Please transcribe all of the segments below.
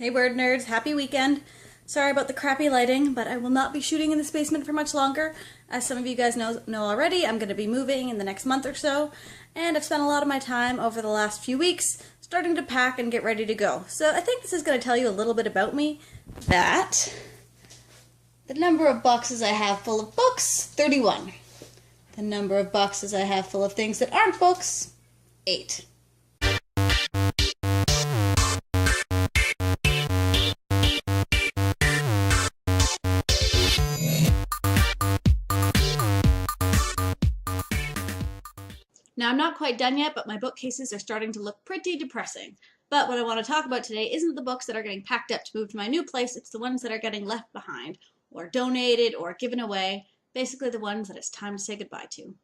Hey Word Nerds, happy weekend. Sorry about the crappy lighting, but I will not be shooting in this basement for much longer. As some of you guys know already, I'm going to be moving in the next month or so, and I've spent a lot of my time over the last few weeks starting to pack and get ready to go. So I think this is going to tell you a little bit about me. That the number of boxes I have full of books, 31. The number of boxes I have full of things that aren't books, 8. Now, I'm not quite done yet, but my bookcases are starting to look pretty depressing. But what I want to talk about today isn't the books that are getting packed up to move to my new place, it's the ones that are getting left behind, or donated, or given away, basically the ones that it's time to say goodbye to.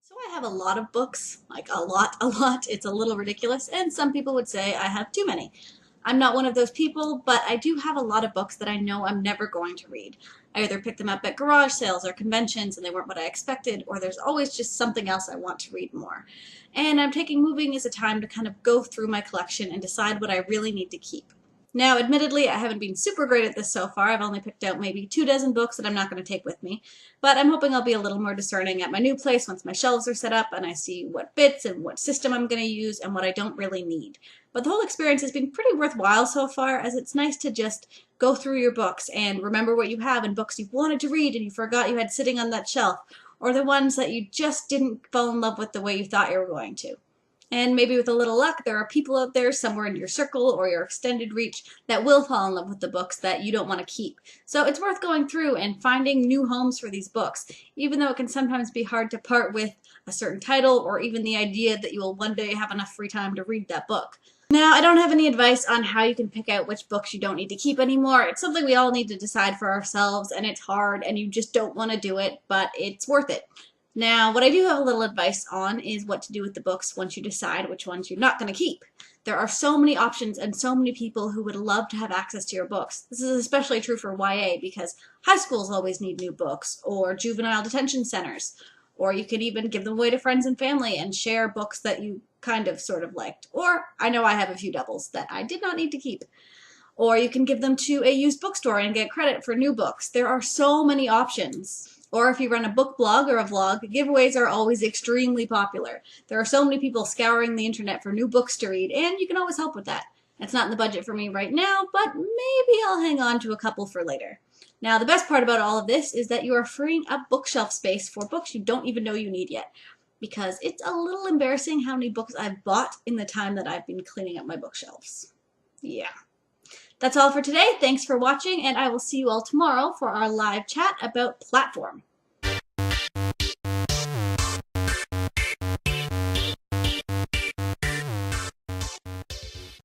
So I have a lot of books, like a lot, it's a little ridiculous, and some people would say I have too many. I'm not one of those people, but I do have a lot of books that I know I'm never going to read. I either picked them up at garage sales or conventions and they weren't what I expected, or there's always just something else I want to read more. And I'm taking moving as a time to kind of go through my collection and decide what I really need to keep. Now, admittedly, I haven't been super great at this so far. I've only picked out maybe 24 books that I'm not going to take with me, but I'm hoping I'll be a little more discerning at my new place once my shelves are set up and I see what fits and what system I'm going to use and what I don't really need. But the whole experience has been pretty worthwhile so far, as it's nice to just go through your books and remember what you have and books you've wanted to read and you forgot you had sitting on that shelf, or the ones that you just didn't fall in love with the way you thought you were going to. And maybe with a little luck, there are people out there somewhere in your circle or your extended reach that will fall in love with the books that you don't want to keep. So it's worth going through and finding new homes for these books, even though it can sometimes be hard to part with a certain title or even the idea that you will one day have enough free time to read that book. Now, I don't have any advice on how you can pick out which books you don't need to keep anymore. It's something we all need to decide for ourselves, and it's hard, and you just don't want to do it, but it's worth it. Now, what I do have a little advice on is what to do with the books once you decide which ones you're not going to keep. There are so many options and so many people who would love to have access to your books. This is especially true for YA because high schools always need new books, or juvenile detention centers, or you could even give them away to friends and family and share books that you kind of sort of liked. Or I know I have a few doubles that I did not need to keep. Or you can give them to a used bookstore and get credit for new books. There are so many options. Or if you run a book blog or a vlog, giveaways are always extremely popular. There are so many people scouring the internet for new books to read, and you can always help with that. It's not in the budget for me right now, but maybe I'll hang on to a couple for later. Now, the best part about all of this is that you are freeing up bookshelf space for books you don't even know you need yet, because it's a little embarrassing how many books I've bought in the time that I've been cleaning up my bookshelves. Yeah. That's all for today. Thanks for watching, and I will see you all tomorrow for our live chat about platform.